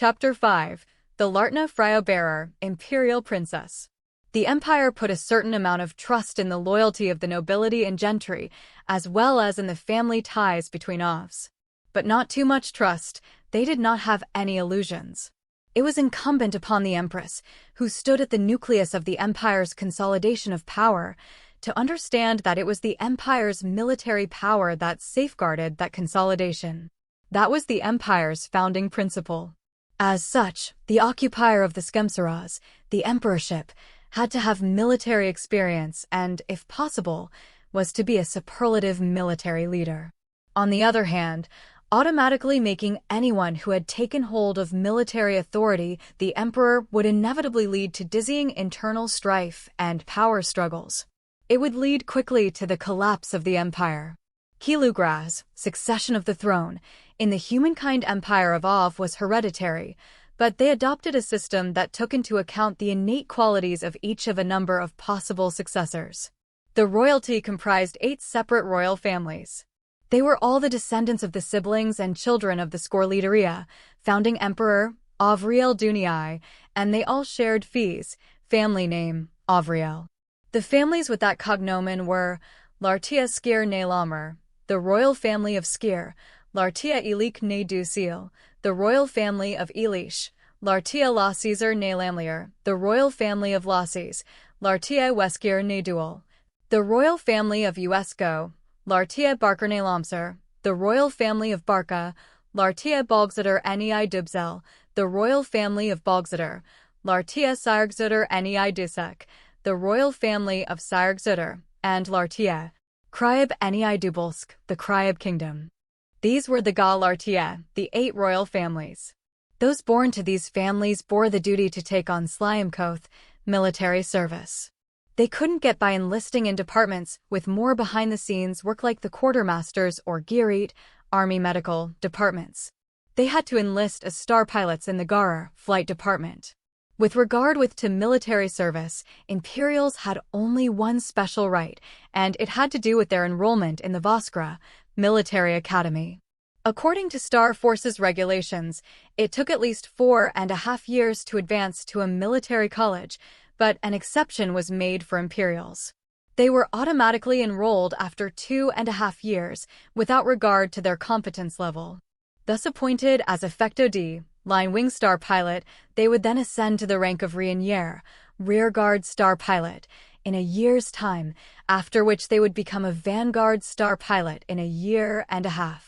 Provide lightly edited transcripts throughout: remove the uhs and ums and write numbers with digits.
Chapter 5. The Lartna Fryo-bearer, Imperial Princess. The empire put a certain amount of trust in the loyalty of the nobility and gentry, as well as in the family ties between offs. But not too much trust. They did not have any illusions. It was incumbent upon the empress, who stood at the nucleus of the empire's consolidation of power, to understand that it was the empire's military power that safeguarded that consolidation. That was the empire's founding principle. As such, the occupier of the Skemsaras, the emperorship, had to have military experience and, if possible, was to be a superlative military leader. On the other hand, automatically making anyone who had taken hold of military authority the emperor would inevitably lead to dizzying internal strife and power struggles. It would lead quickly to the collapse of the empire. Kilugras, succession of the throne, in the humankind empire of Ov was hereditary, but they adopted a system that took into account the innate qualities of each of a number of possible successors. The royalty comprised 8 separate royal families. They were all the descendants of the siblings and children of the Skorlideria, founding emperor, Avriel Dunii, and they all shared fees, family name, Avriel. The families with that cognomen were Lartia Skir ne Lamer, the royal family of Skir, Lartia Ilik ne Dusil, the royal family of Elish, Lartia La Caesar ne Lamlier, the royal family of Lacies, Lartia Weskir ne Dual, the royal family of Uesco, Lartia Barker ne Lamser, the royal family of Barca, Lartia Balgzader Nei Dubzel, the royal family of Balgzader, Lartia Sirgzader Nei Dusek, the royal family of Sirgzader, and Lartia Kryab Nei Dubulsk, the Kryab kingdom. These were the Ga Lartia, the 8 royal families. Those born to these families bore the duty to take on Slyamkoth, military service. They couldn't get by enlisting in departments with more behind-the-scenes work like the quartermasters or Girit, army medical, departments. They had to enlist as star pilots in the Garar, flight department. With regard to military service, Imperials had only one special right, and it had to do with their enrollment in the Voskra, military academy. According to Star Forces regulations, it took at least 4.5 years to advance to a military college, but an exception was made for Imperials. They were automatically enrolled after 2.5 years, without regard to their competence level. Thus appointed as Effecto D, Line Wing Star Pilot, they would then ascend to the rank of Reinier, Rearguard Star Pilot, in a year's time, after which they would become a Vanguard Star Pilot in 1.5 years.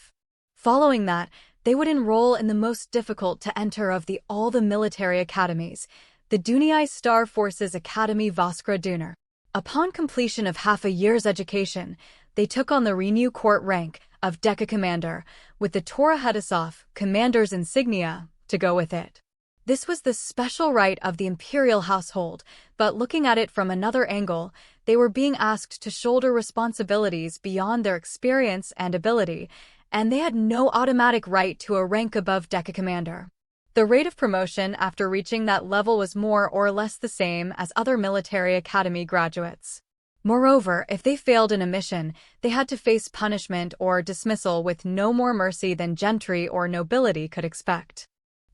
Following that, they would enroll in the most difficult to enter of all the military academies, the Dunii Star Forces Academy Voskra Duner. Upon completion of half a year's education, they took on the Renew Court rank of Deca Commander, with the Torah Hedisov, Commander's insignia, to go with it. This was the special right of the imperial household, but looking at it from another angle, they were being asked to shoulder responsibilities beyond their experience and ability, and they had no automatic right to a rank above Deca Commander. The rate of promotion after reaching that level was more or less the same as other military academy graduates. Moreover, if they failed in a mission, they had to face punishment or dismissal with no more mercy than gentry or nobility could expect.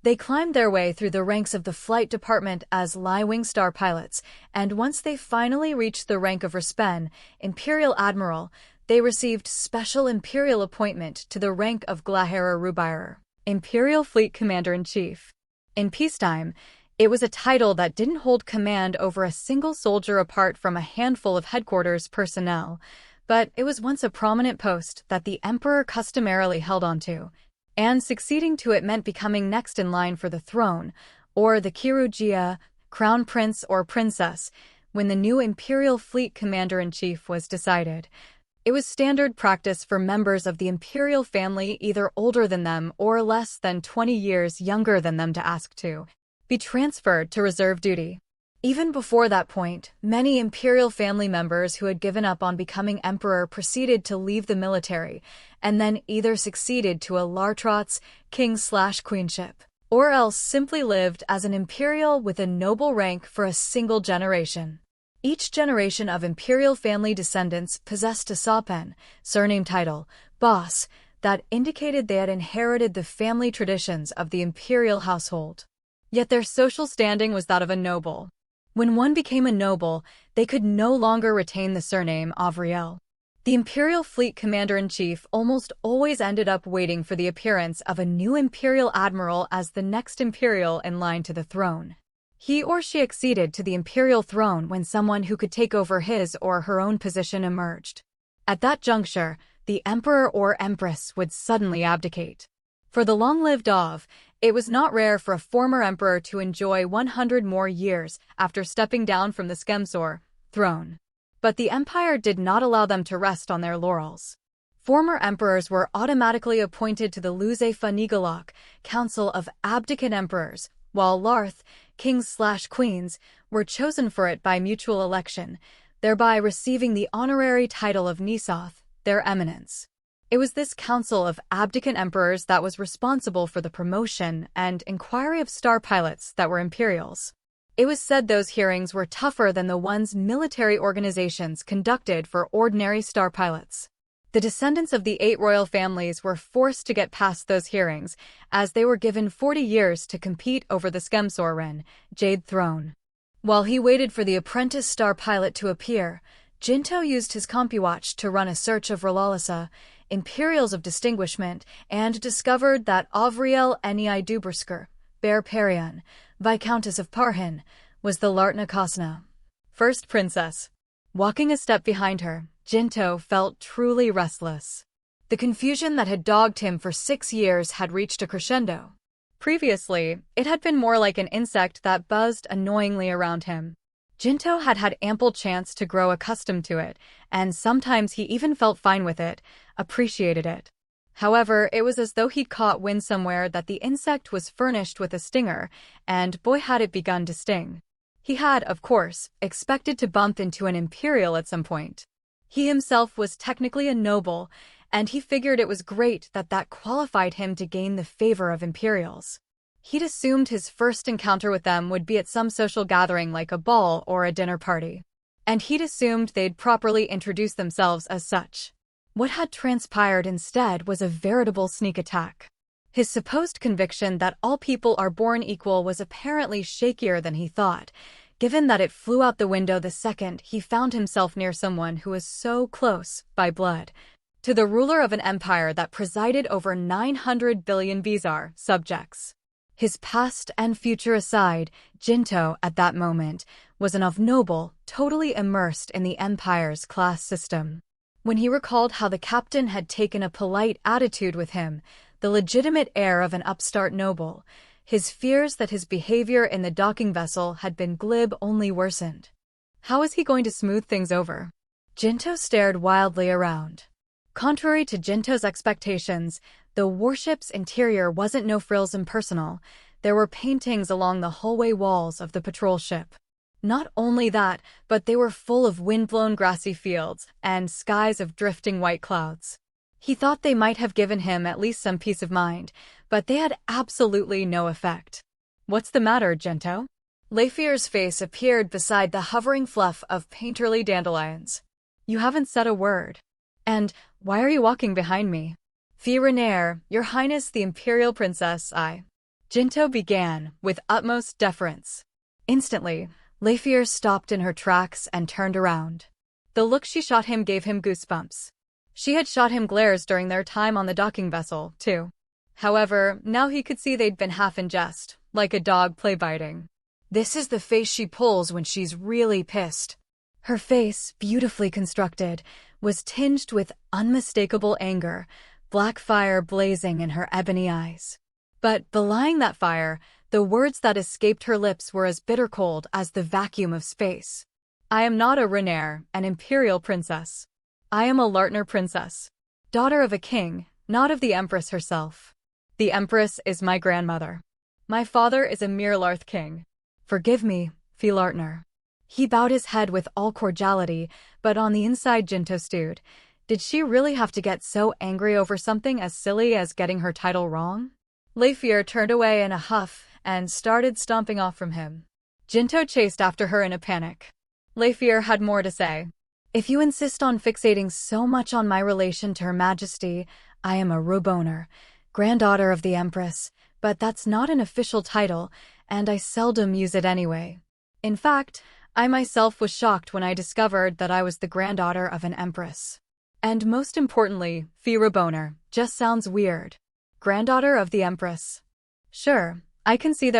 They climbed their way through the ranks of the flight department as Lie-Wing Star Pilots, and once they finally reached the rank of Respen, Imperial Admiral, they received special Imperial appointment to the rank of Glahera Rubirer, Imperial Fleet Commander-in-Chief. In peacetime, it was a title that didn't hold command over a single soldier apart from a handful of headquarters personnel, but it was once a prominent post that the Emperor customarily held onto, and succeeding to it meant becoming next in line for the throne, or the Kirugia, Crown Prince or Princess, when the new Imperial Fleet Commander-in-Chief was decided. It was standard practice for members of the imperial family either older than them or less than 20 years younger than them to ask to be transferred to reserve duty. Even before that point, many imperial family members who had given up on becoming emperor proceeded to leave the military, and then either succeeded to a Lartrots, king/queenship, or else simply lived as an imperial with a noble rank for a single generation. Each generation of imperial family descendants possessed a Sapen, surname title, boss, that indicated they had inherited the family traditions of the imperial household. Yet their social standing was that of a noble. When one became a noble, they could no longer retain the surname Avriel. The imperial fleet commander-in-chief almost always ended up waiting for the appearance of a new imperial admiral as the next imperial in line to the throne. He or she acceded to the imperial throne when someone who could take over his or her own position emerged. At that juncture, the emperor or empress would suddenly abdicate. For the long-lived Ov, it was not rare for a former emperor to enjoy 100 more years after stepping down from the Skemsor throne. But the empire did not allow them to rest on their laurels. Former emperors were automatically appointed to the Luze-Fa-Nigalok Council of Abdicant Emperors, while Larth, kings/queens, were chosen for it by mutual election, thereby receiving the honorary title of Nisoth, their eminence. It was this council of abdicant emperors that was responsible for the promotion and inquiry of star pilots that were imperials. It was said those hearings were tougher than the ones military organizations conducted for ordinary star pilots. The descendants of the 8 royal families were forced to get past those hearings, as they were given 40 years to compete over the Skemsoren, Jade Throne. While he waited for the apprentice star pilot to appear, Jinto used his CompuWatch to run a search of Rolalisa, Imperials of Distinguishment, and discovered that Avriel Enei Dubersker, Bear Perion, Viscountess of Parhin, was the Lartna Kosna, first princess. Walking a step behind her, Jinto felt truly restless. The confusion that had dogged him for 6 years had reached a crescendo. Previously, it had been more like an insect that buzzed annoyingly around him. Jinto had had ample chance to grow accustomed to it, and sometimes he even felt fine with it, appreciated it. However, it was as though he'd caught wind somewhere that the insect was furnished with a stinger, and boy had it begun to sting. He had, of course, expected to bump into an imperial at some point. He himself was technically a noble, and he figured it was great that that qualified him to gain the favor of imperials. He'd assumed his first encounter with them would be at some social gathering like a ball or a dinner party. And he'd assumed they'd properly introduce themselves as such. What had transpired instead was a veritable sneak attack. His supposed conviction that all people are born equal was apparently shakier than he thought, given that it flew out the window the second he found himself near someone who was so close, by blood, to the ruler of an empire that presided over 900 billion Bizarre subjects. His past and future aside, Jinto, at that moment, was an Ov noble, totally immersed in the empire's class system. When he recalled how the captain had taken a polite attitude with him, the legitimate air of an upstart noble, his fears that his behavior in the docking vessel had been glib only worsened. How was he going to smooth things over? Jinto stared wildly around. Contrary to Jinto's expectations, the warship's interior wasn't no-frills impersonal. There were paintings along the hallway walls of the patrol ship. Not only that, but they were full of wind-blown grassy fields and skies of drifting white clouds. He thought they might have given him at least some peace of mind, but they had absolutely no effect. "What's the matter, Jinto?" Leifir's face appeared beside the hovering fluff of painterly dandelions. "You haven't said a word. And why are you walking behind me?" "Fi Renair, Your Highness the Imperial Princess, I..." Jinto began, with utmost deference. Instantly, Leifir stopped in her tracks and turned around. The look she shot him gave him goosebumps. She had shot him glares during their time on the docking vessel, too. However, now he could see they'd been half in jest, like a dog play-biting. This is the face she pulls when she's really pissed. Her face, beautifully constructed, was tinged with unmistakable anger, black fire blazing in her ebony eyes. But belying that fire, the words that escaped her lips were as bitter cold as the vacuum of space. "I am not a Renair, an imperial princess. I am a Lartner princess, daughter of a king, not of the empress herself. The empress is my grandmother. My father is a mere Larth king. Forgive me, Fi Lartner." He bowed his head with all cordiality, but on the inside Jinto stewed. Did she really have to get so angry over something as silly as getting her title wrong? Leifir turned away in a huff and started stomping off from him. Jinto chased after her in a panic. Leifir had more to say. If you insist on fixating so much on my relation to Her Majesty, I am a Roboner, granddaughter of the Empress, but that's not an official title, and I seldom use it anyway. In fact, I myself was shocked when I discovered that I was the granddaughter of an Empress. And most importantly, Fee Roboner just sounds weird. Granddaughter of the Empress. Sure, I can see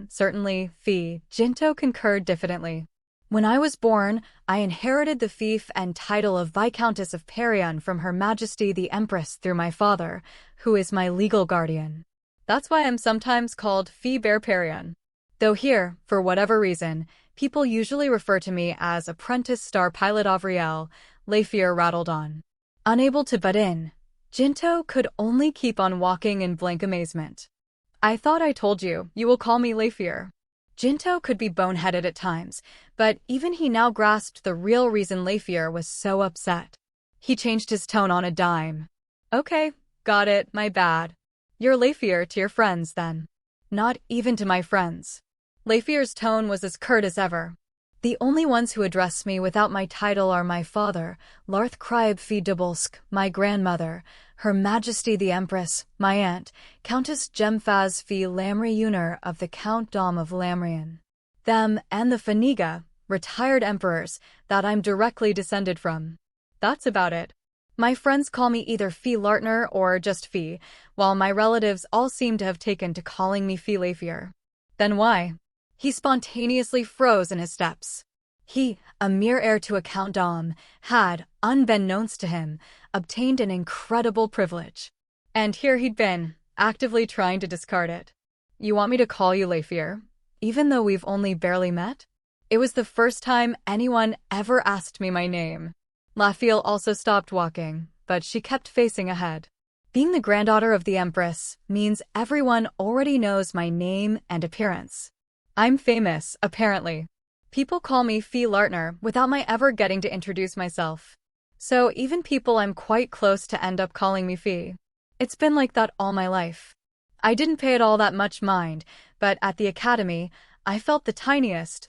certainly, Fee. Jinto concurred diffidently. When I was born, I inherited the fief and title of Viscountess of Perion from Her Majesty the Empress through my father, who is my legal guardian. That's why I'm sometimes called Fee Bear Perion. Though here, for whatever reason, people usually refer to me as apprentice star pilot Avriel, Lefier rattled on. Unable to butt in, Jinto could only keep on walking in blank amazement. I thought I told you, you will call me Lefier. Jinto could be boneheaded at times, but even he now grasped the real reason Lefier was so upset. He changed his tone on a dime. Okay, got it, my bad. You're Lefier to your friends, then. Not even to my friends. Lefier's tone was as curt as ever. The only ones who address me without my title are my father, Larth Kryb Fee Dubulsk, my grandmother, Her Majesty the Empress, my aunt, Countess Gemfaz Fee Lamri Uner of the Count Dom of Lamrian. Them and the Faniga, retired emperors, that I'm directly descended from. That's about it. My friends call me either Fee Lartner or just Fee, while my relatives all seem to have taken to calling me Fee Lefier. Then why? He spontaneously froze in his steps. He, a mere heir to a Count Dom, had, unbeknownst to him, obtained an incredible privilege. And here he'd been, actively trying to discard it. You want me to call you Lefier, even though we've only barely met? It was the first time anyone ever asked me my name. Lafiel also stopped walking, but she kept facing ahead. Being the granddaughter of the Empress means everyone already knows my name and appearance. I'm famous, apparently. People call me Fee Lartner without my ever getting to introduce myself. So even people I'm quite close to end up calling me Fee. It's been like that all my life. I didn't pay it all that much mind, but at the academy, I felt the tiniest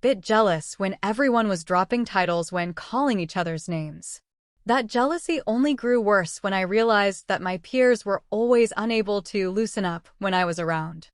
bit jealous when everyone was dropping titles when calling each other's names. That jealousy only grew worse when I realized that my peers were always unable to loosen up when I was around.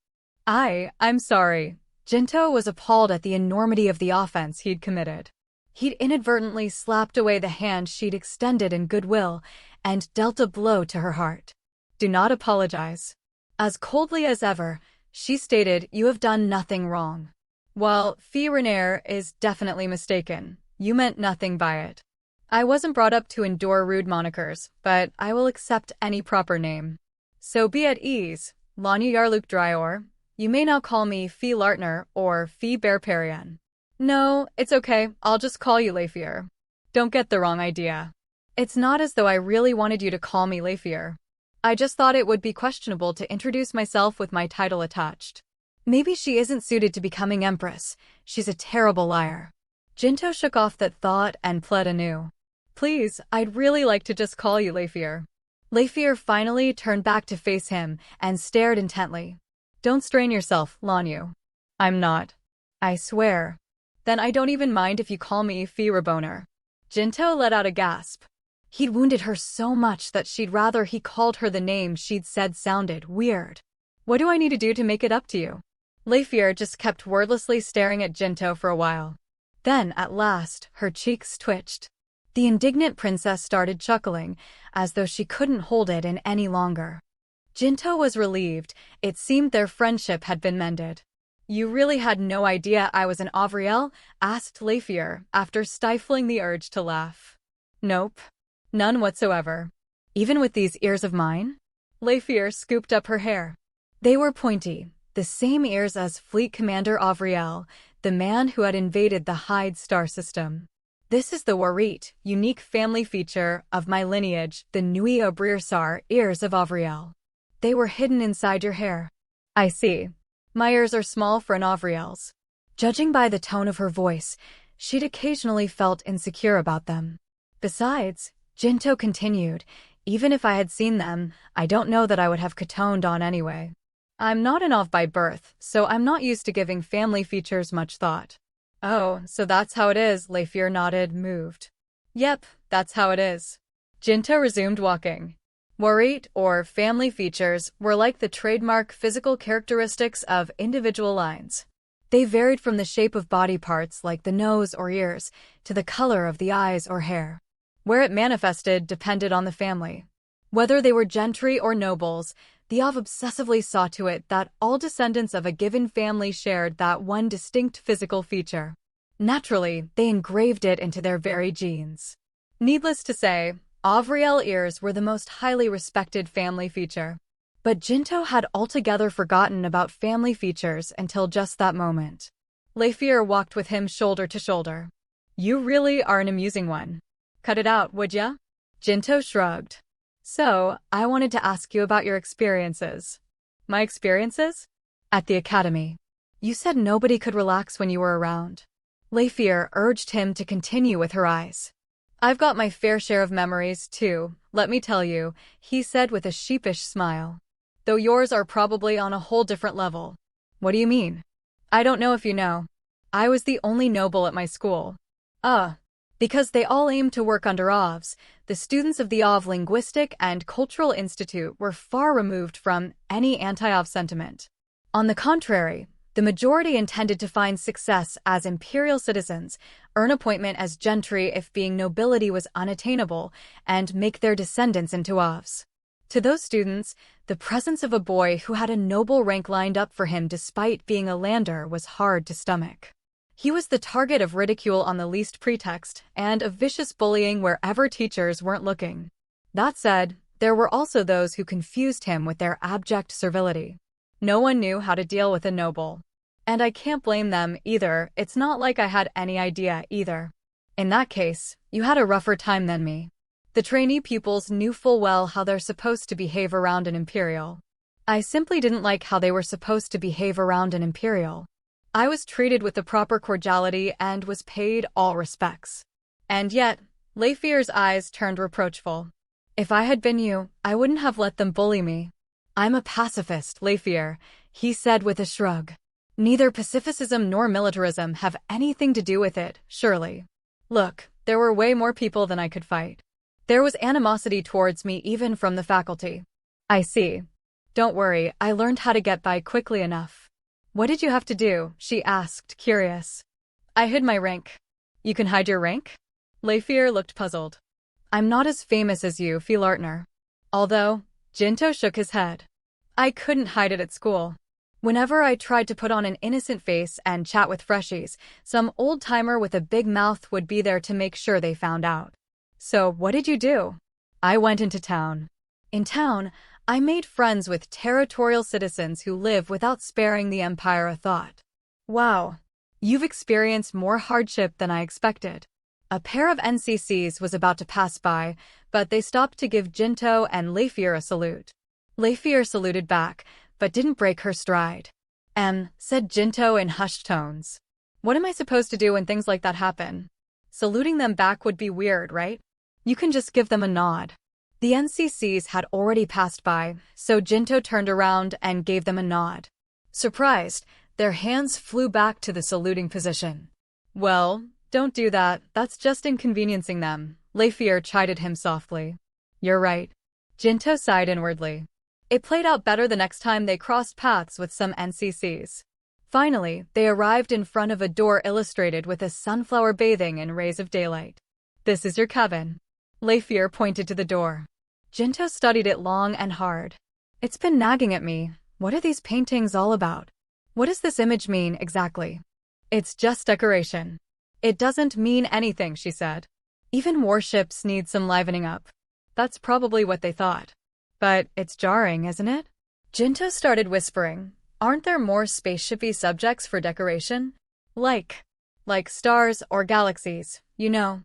I'm sorry. Jinto was appalled at the enormity of the offense he'd committed. He'd inadvertently slapped away the hand she'd extended in goodwill and dealt a blow to her heart. Do not apologize. As coldly as ever, she stated, you have done nothing wrong. While Fee Renair is definitely mistaken, you meant nothing by it. I wasn't brought up to endure rude monikers, but I will accept any proper name. So be at ease, Lanya Yarluk Dryor. You may now call me Fee Lartner or Fee Bear Perion. No, it's okay, I'll just call you Lefier. Don't get the wrong idea. It's not as though I really wanted you to call me Lefier. I just thought it would be questionable to introduce myself with my title attached. Maybe she isn't suited to becoming Empress. She's a terrible liar. Jinto shook off that thought and pled anew. Please, I'd really like to just call you Lefier. Lefier finally turned back to face him and stared intently. Don't strain yourself, Lanyu. I'm not. I swear. Then I don't even mind if you call me Fee Raboner. Jinto let out a gasp. He'd wounded her so much that she'd rather he called her the name she'd said sounded weird. What do I need to do to make it up to you? Lefier just kept wordlessly staring at Jinto for a while. Then, at last, her cheeks twitched. The indignant princess started chuckling, as though she couldn't hold it in any longer. Jinto was relieved. It seemed their friendship had been mended. You really had no idea I was an Avriel? Asked Lefier, after stifling the urge to laugh. Nope. None whatsoever. Even with these ears of mine? Lefier scooped up her hair. They were pointy, the same ears as Fleet Commander Avriel, the man who had invaded the Hyde star system. This is the Warit, unique family feature of my lineage, the Nui Obrirsar ears of Avriel. They were hidden inside your hair. I see. My ears are small for an Avriel's. Judging by the tone of her voice, she'd occasionally felt insecure about them. Besides, Jinto continued, even if I had seen them, I don't know that I would have catoned on anyway. I'm not an Av by birth, so I'm not used to giving family features much thought. Oh, so that's how it is, Leifir nodded, moved. Yep, that's how it is. Jinto resumed walking. Warit, or family features, were like the trademark physical characteristics of individual lines. They varied from the shape of body parts like the nose or ears to the color of the eyes or hair. Where it manifested depended on the family. Whether they were gentry or nobles, the Av obsessively saw to it that all descendants of a given family shared that one distinct physical feature. Naturally, they engraved it into their very genes. Needless to say, Avriel ears were the most highly respected family feature. But Jinto had altogether forgotten about family features until just that moment. Leifir walked with him shoulder to shoulder. You really are an amusing one. Cut it out, would ya? Jinto shrugged. So, I wanted to ask you about your experiences. My experiences? At the academy. You said nobody could relax when you were around. Leifir urged him to continue with her eyes. I've got my fair share of memories, too, let me tell you, he said with a sheepish smile. Though yours are probably on a whole different level. What do you mean? I don't know if you know. I was the only noble at my school. Because they all aimed to work under Avs, the students of the Av Linguistic and Cultural Institute were far removed from any anti-Av sentiment. On the contrary, the majority intended to find success as imperial citizens, earn appointment as gentry if being nobility was unattainable, and make their descendants into Avs. To those students, the presence of a boy who had a noble rank lined up for him despite being a lander was hard to stomach. He was the target of ridicule on the least pretext and of vicious bullying wherever teachers weren't looking. That said, there were also those who confused him with their abject servility. No one knew how to deal with a noble. And I can't blame them either, it's not like I had any idea either. In that case, you had a rougher time than me. The trainee pupils knew full well how they're supposed to behave around an imperial. I simply didn't like how they were supposed to behave around an imperial. I was treated with the proper cordiality and was paid all respects. And yet, Leifir's eyes turned reproachful. If I had been you, I wouldn't have let them bully me. I'm a pacifist, Leifir, he said with a shrug. Neither pacificism nor militarism have anything to do with it, surely. Look, there were way more people than I could fight. There was animosity towards me even from the faculty. I see. Don't worry, I learned how to get by quickly enough. What did you have to do? She asked, curious. I hid my rank. You can hide your rank? Leifir looked puzzled. I'm not as famous as you, Filartner. Although, Jinto shook his head. I couldn't hide it at school. Whenever I tried to put on an innocent face and chat with freshies, some old-timer with a big mouth would be there to make sure they found out. So, what did you do? I went into town. In town, I made friends with territorial citizens who live without sparing the Empire a thought. Wow. You've experienced more hardship than I expected. A pair of NCCs was about to pass by, but they stopped to give Jinto and Leifir a salute. Leifir saluted back, but didn't break her stride. Said Jinto in hushed tones. What am I supposed to do when things like that happen? Saluting them back would be weird, right? You can just give them a nod. The NCCs had already passed by, so Jinto turned around and gave them a nod. Surprised, their hands flew back to the saluting position. Well, don't do that, that's just inconveniencing them, Leifir chided him softly. You're right. Jinto sighed inwardly. It played out better the next time they crossed paths with some NCCs. Finally, they arrived in front of a door illustrated with a sunflower bathing in rays of daylight. This is your cabin. Leifir pointed to the door. Jinto studied it long and hard. It's been nagging at me. What are these paintings all about? What does this image mean exactly? It's just decoration. It doesn't mean anything, she said. Even warships need some livening up. That's probably what they thought. But it's jarring, isn't it? Jinto started whispering. Aren't there more spaceshipy subjects for decoration? Like stars or galaxies, you know.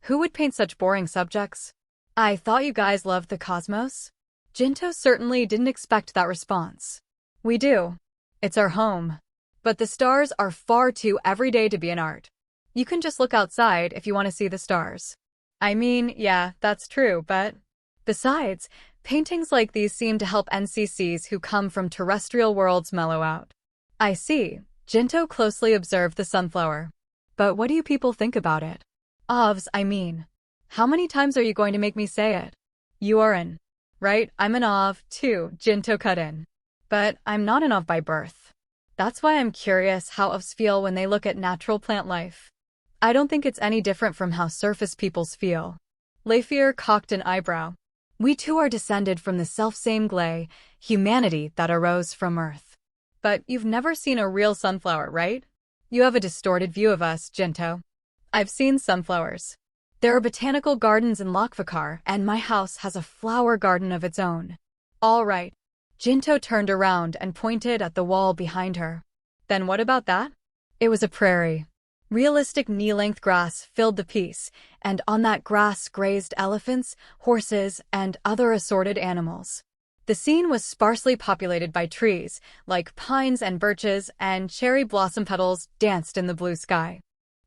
Who would paint such boring subjects? I thought you guys loved the cosmos? Jinto certainly didn't expect that response. We do. It's our home. But the stars are far too everyday to be an art. You can just look outside if you want to see the stars. I mean, yeah, that's true, but... Besides, paintings like these seem to help NCCs who come from terrestrial worlds mellow out. I see. Jinto closely observed the sunflower. But what do you people think about it? Ovs, I mean. How many times are you going to make me say it? You are an. Right, I'm an Ov, too, Jinto cut in. But I'm not an Ov by birth. That's why I'm curious how Ovs feel when they look at natural plant life. I don't think it's any different from how surface peoples feel. Leifir cocked an eyebrow. We too are descended from the selfsame glay, humanity that arose from Earth. But you've never seen a real sunflower, right? You have a distorted view of us, Jinto. I've seen sunflowers. There are botanical gardens in Lokvakar, and my house has a flower garden of its own. All right. Jinto turned around and pointed at the wall behind her. Then what about that? It was a prairie. Realistic knee-length grass filled the piece, and on that grass grazed elephants, horses, and other assorted animals. The scene was sparsely populated by trees, like pines and birches, and cherry blossom petals danced in the blue sky.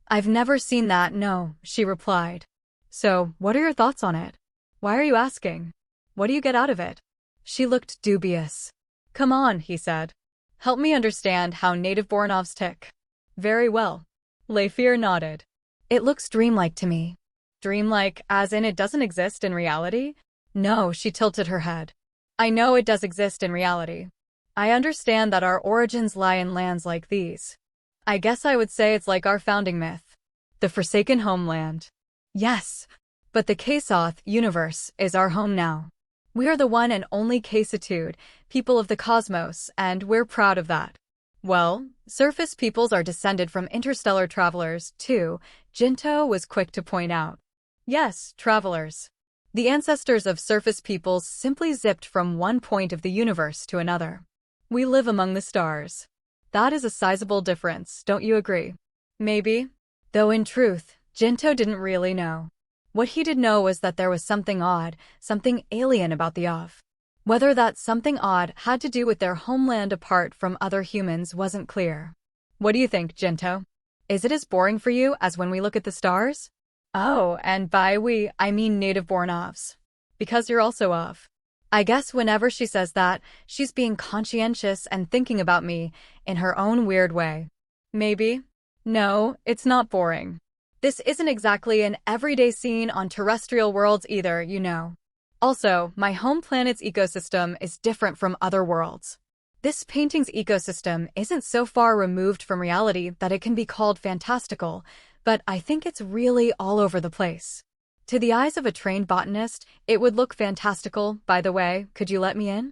I've never seen that, no, she replied. So, what are your thoughts on it? Why are you asking? What do you get out of it? She looked dubious. Come on, he said. Help me understand how native-born Ovs tick. Very well. Leifir nodded. It looks dreamlike to me. Dreamlike, as in it doesn't exist in reality? No, she tilted her head. I know it does exist in reality. I understand that our origins lie in lands like these. I guess I would say it's like our founding myth. The forsaken homeland. Yes, but the Kasoth universe is our home now. We are the one and only Kasitude, people of the cosmos, and we're proud of that. Well, surface peoples are descended from interstellar travelers, too, Jinto was quick to point out. Yes, travelers. The ancestors of surface peoples simply zipped from one point of the universe to another. We live among the stars. That is a sizable difference, don't you agree? Maybe. Though in truth, Jinto didn't really know. What he did know was that there was something odd, something alien about the Ov. Whether that something odd had to do with their homeland apart from other humans wasn't clear. What do you think, Jinto? Is it as boring for you as when we look at the stars? Oh, and by we, I mean native-born Ovs. Because you're also Ov. I guess whenever she says that, she's being conscientious and thinking about me in her own weird way. Maybe? No, it's not boring. This isn't exactly an everyday scene on terrestrial worlds either, you know. Also, my home planet's ecosystem is different from other worlds. This painting's ecosystem isn't so far removed from reality that it can be called fantastical, but I think it's really all over the place. To the eyes of a trained botanist, it would look fantastical. By the way, could you let me in?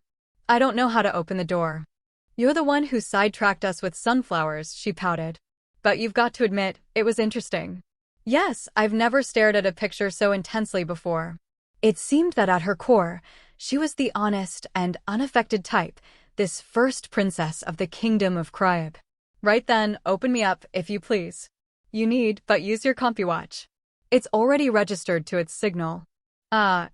I don't know how to open the door. You're the one who sidetracked us with sunflowers, she pouted. But you've got to admit, it was interesting. Yes, I've never stared at a picture so intensely before. It seemed that at her core, she was the honest and unaffected type, this first princess of the kingdom of Cryb. Right then, open me up, if you please. You need but use your CompuWatch. It's already registered to its signal.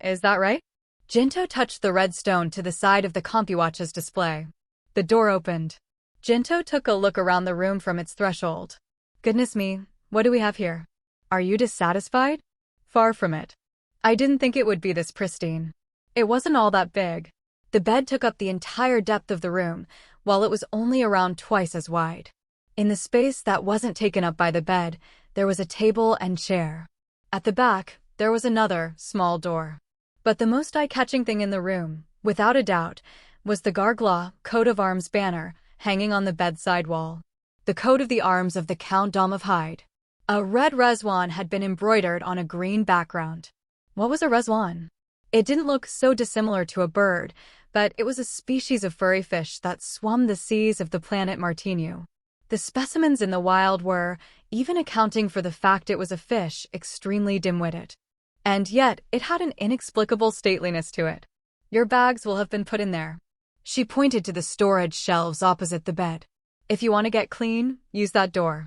Is that right? Jinto touched the red stone to the side of the CompuWatch's display. The door opened. Jinto took a look around the room from its threshold. Goodness me, what do we have here? Are you dissatisfied? Far from it. I didn't think it would be this pristine. It wasn't all that big. The bed took up the entire depth of the room, while it was only around twice as wide. In the space that wasn't taken up by the bed, there was a table and chair. At the back, there was another, small door. But the most eye-catching thing in the room, without a doubt, was the Garglaw coat of arms banner hanging on the bedside wall. The coat of the arms of the Count Dom of Hyde. A red Rezwan had been embroidered on a green background. What was a Rezwan? It didn't look so dissimilar to a bird, but it was a species of furry fish that swum the seas of the planet Martinu. The specimens in the wild were, even accounting for the fact it was a fish, extremely dim-witted. And yet, it had an inexplicable stateliness to it. Your bags will have been put in there. She pointed to the storage shelves opposite the bed. If you want to get clean, use that door.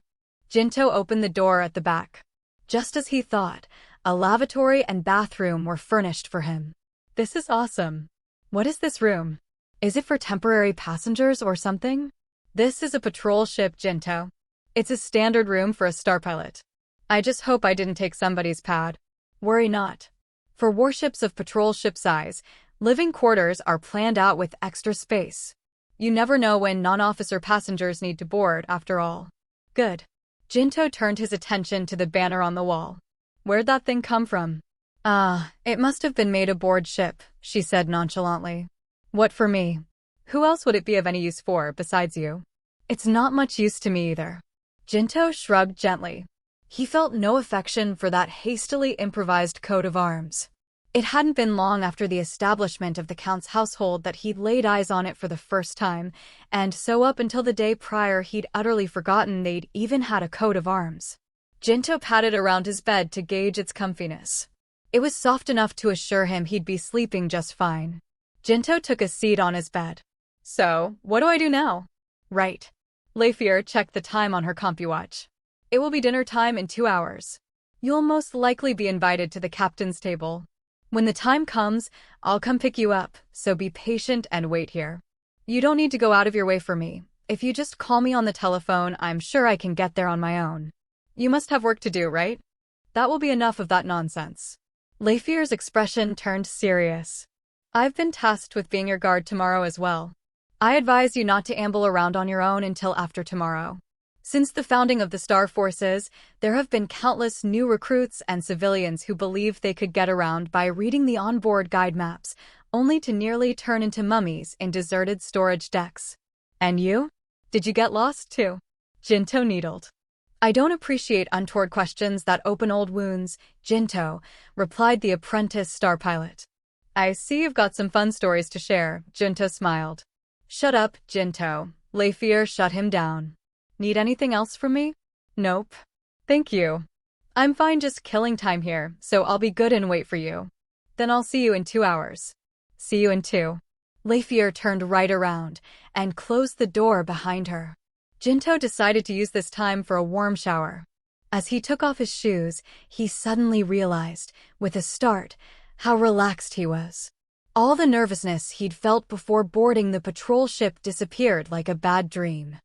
Jinto opened the door at the back. Just as he thought, a lavatory and bathroom were furnished for him. This is awesome. What is this room? Is it for temporary passengers or something? This is a patrol ship, Jinto. It's a standard room for a star pilot. I just hope I didn't take somebody's pad. Worry not. For warships of patrol ship size, living quarters are planned out with extra space. You never know when non-officer passengers need to board, after all. Good. Jinto turned his attention to the banner on the wall. Where'd that thing come from? It must have been made aboard ship, she said nonchalantly. What for me? Who else would it be of any use for, besides you? It's not much use to me either. Jinto shrugged gently. He felt no affection for that hastily improvised coat of arms. It hadn't been long after the establishment of the Count's household that he'd laid eyes on it for the first time, and so up until the day prior he'd utterly forgotten they'd even had a coat of arms. Jinto patted around his bed to gauge its comfiness. It was soft enough to assure him he'd be sleeping just fine. Jinto took a seat on his bed. So, what do I do now? Right. Leifier checked the time on her CompuWatch. It will be dinner time in 2 hours. You'll most likely be invited to the captain's table. When the time comes, I'll come pick you up, so be patient and wait here. You don't need to go out of your way for me. If you just call me on the telephone, I'm sure I can get there on my own. You must have work to do, right? That will be enough of that nonsense. Leifier's expression turned serious. I've been tasked with being your guard tomorrow as well. I advise you not to amble around on your own until after tomorrow. Since the founding of the Star Forces, there have been countless new recruits and civilians who believed they could get around by reading the onboard guide maps, only to nearly turn into mummies in deserted storage decks. And you? Did you get lost too? Jinto needled. I don't appreciate untoward questions that open old wounds, Jinto, replied the apprentice star pilot. I see you've got some fun stories to share, Jinto smiled. Shut up, Jinto. Leifier shut him down. Need anything else from me? Nope. Thank you. I'm fine just killing time here, so I'll be good and wait for you. Then I'll see you in 2 hours. See you in 2. Leifier turned right around and closed the door behind her. Jinto decided to use this time for a warm shower. As he took off his shoes, he suddenly realized, with a start, how relaxed he was. All the nervousness he'd felt before boarding the patrol ship disappeared like a bad dream.